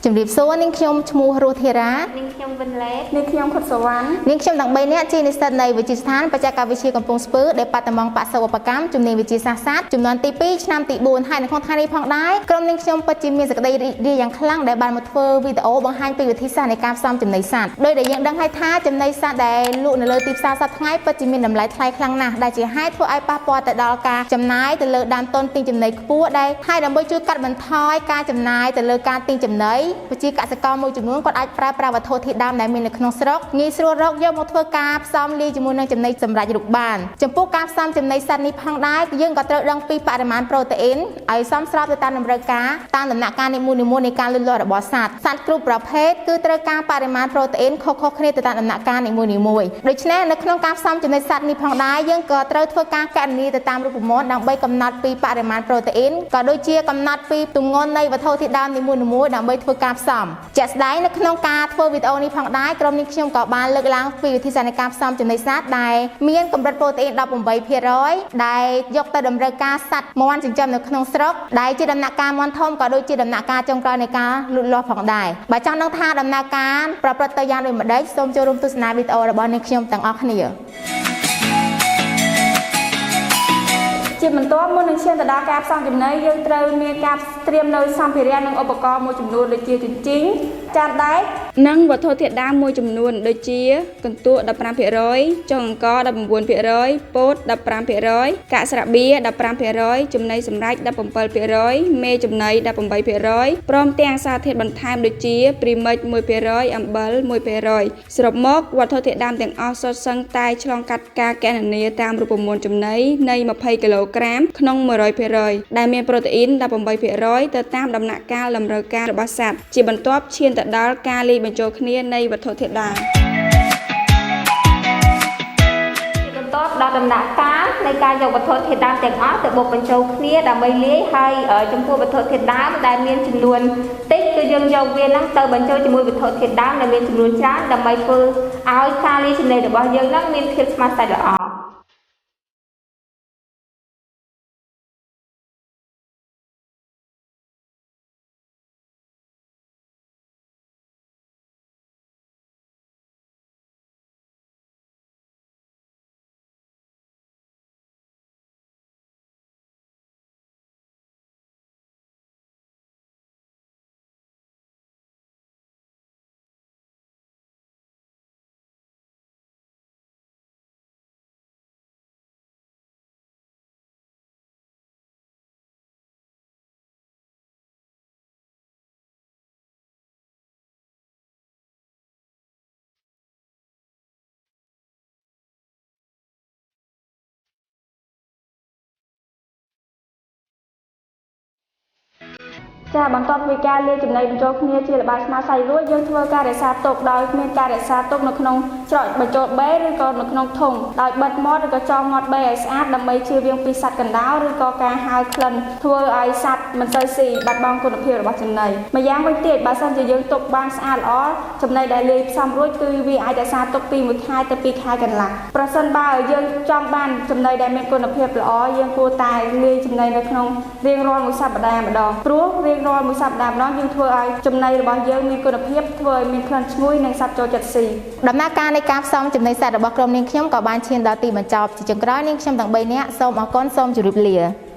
ជំរាបសួរនាងខ្ញុំឈ្មោះរស់ធីរ៉ានាងខ្ញុំវិនឡេតនាងខ្ញុំខុតសវណ្ណនាងខ្ញុំទាំង3នាក់ជានិស្សិតនៃវិទ្យាស្ថានបច្ចេកវិទ្យាកំពង់ស្ពឺដែលបាត់ដំងបសុវកម្មជំនាញវិទ្យាសាស្ត្រចំនួនទី2ឆ្នាំទី4ហើយនៅក្នុងថ្ងៃនេះផងដែរក្រុមនាងខ្ញុំពិតជាមានសេចក្តីរីករាយយ៉ាងខ្លាំងដែលបានមកធ្វើវីដេអូបង្ហាញពីវិធីសាស្ត្រនៃការផ្សំចំណីសត្វដោយដែលយើងដឹងហើយថាចំណីសត្វដែលលក់នៅលើទីផ្សារសប្តាហ៍ថ្ងៃពិតជាមានតម្លៃថ្លៃខ្លាំងណាស់ដែលជាហេតុធ្វើឲ្យប៉ះពាល់ទៅដល់ការចំណាយទៅលើដើមទុនទិញចំណីខ្ពស់ដែលហើយដើម្បីជួយកាត់បន្ថយការចំណាយទៅលើការទិញចំណីប្រជាកសិករមួយចំនួនគាត់អាចប្រើប្រាស់វត្ថុធាតុដើមដែលមាននៅក្នុងស្រុកងាយស្រួលរកយកមកធ្វើការផ្សំលាយជាមួយនឹងចំណីសម្រាប់រូបបានចំពោះការផ្សំចំណីសត្វនេះផងដែរយើងក៏ត្រូវដឹងពីបរិមាណប្រូតេអ៊ីនឲ្យសមស្របទៅតាមតម្រូវការតាមដំណាក់កាលនីមួយៗនៃការលូតលាស់របស់សត្វគ្រប់ប្រភេទគឺត្រូវការបរិមាណប្រូតេអ៊ីនខុសៗគ្នាទៅតាមដំណាក់កាលនីមួយៗដូច្នេះនៅក្នុងការផ្សំចំណីសត្វនេះផងដែរយើងក៏ត្រូវធ្វើការកណនាទៅតាមរូបមន្តដើម្បីកំណត់ពីបរិមាណប្រូតេអ៊ីនក៏ដូចជាកំណត់ពីទម្ងន់នៃវត្ថុធាតុដើមនីមួយៗដើម្បីធ្វើការផ្សំជាក់ស្ដែងនៅក្នុងការធ្វើវីដេអូនេះផងដែរក្រុមនេះខ្ញុំក៏បានលើកឡើងពីវិធីសាស្ត្រនៃការផ្សំចំណីសត្វដែលមានកម្រិតប្រូតេអ៊ីន 18% ដែលយកទៅតម្រូវការសត្វមាន់ចិញ្ចឹមនៅក្នុងស្រុកដែលជាដំណាក់កាលមាន់ធំក៏ដូចជាដំណាក់កាលចុងក្រោយនៃការលូតលាស់ផងដែរបើចង់ដឹងថាដំណើរការប្រព្រឹត្តទៅយ៉ាងដូចម្តេចសូមចូលរួមទស្សនាវីដេអូរបស់នាងខ្ញុំទាំងអស់គ្នាជាបន្ទាប់មុននឹងឈានទៅដល់ការផ្សំចំណីយើងត្រូវមានការត្រៀមនៅសម្ភារៈនិងឧបករណ៍មួយចំនួនដូចជាជញ្ជីងចានដែកនិងវត្ថុធាតុដើមមួយចំនួនដូចជាកន្ទក់ 15% ចុងអង្ករ 19% ពោត 15% កាកស្រាបៀរ 15% ចំណីសម្រេច 17% មេចំណី 18% ព្រមទាំងសារធាតុបន្ថែមដូចជាព្រីមិច 1% អំបិល 1% សរុបមកវត្ថុធាតុដើមទាំងអស់សុទ្ធសឹងតែឆ្លងកាត់ការកណនាតាមរូបមន្តចំណីនៃ20គីឡូក្រាមក្នុង 100% ដែលមានប្រូតេអ៊ីន 18% ទៅតាមដំណាក់កាលតម្រូវការរបស់សត្វជាបន្ទាប់ឈានទៅដល់ការលាយបញ្ចូលគ្នានៃវត្ថុធាតុដើមជាបន្ទាប់ដល់ដំណាក់កាលនៃការយកវត្ថុធាតុដើមទាំងអស់ទៅបុកបញ្ចូលគ្នាដើម្បីលាយហើយចំពោះវត្ថុធាតុដើមដែលមានចំនួនតិចគឺយើងយកវាហ្នឹងទៅបញ្ចូលជាមួយវត្ថុធាតុដើមដែលមានចំនួនច្រើនដើម្បីធ្វើឲ្យការលាយចំណីរបស់យើងហ្នឹងមានភាពស្មើសាច់ល្អចាបន្ទាប់ពីការលាយចំណីបញ្ចូលគ្នាជាល្បាយស្មើសាច់រួចយើងធ្វើការរក្សាទុកដោយគ្មានការរក្សាទុកនៅក្នុងច្រកបញ្ចូលបេឬក៏នៅក្នុងធុងដោយបិទមាត់ឬក៏ចងមាត់បេឲ្យស្អាតដើម្បីជៀសវាងពីសត្វកណ្ដោឬក៏ការហើរក្លិនធ្វើឲ្យសត្វមិនសូវស៊ីបាត់បង់គុណភាពរបស់ចំណីម្យ៉ាងវិញទៀតបើសិនជាយើងទុកបានស្អាតល្អចំណីដែលលាយផ្សំរួចគឺវាអាចរក្សាទុកពី1ខែទៅ2ខែកន្លះប្រសិនបើយើងចង់បានចំណីដែលមានគុណភាពល្អយើងគួរតែលាយចំណីនៅក្នុងរៀងរាល់មួយសប្តាហ៍ម្ដងព្រោះរៀងរាល់មួយសប្តាហ៍ម្ដងយើងធ្វើឲ្យចំណីរបស់យើងមានគុណភាពធ្វើឲ្យមានក្លិនឈ្ងុយនិងសត្វចូលចិត្តស៊ីដំណើរការនៃការផ្សំចំណីសត្វរបស់ក្រុមនាងខ្ញុំក៏បានឈានដល់ទីបញ្ចប់ជាចុងក្រោយនាងខ្ញុំទាំង3នាក់សូមអរគុណសូមជម្រាបលា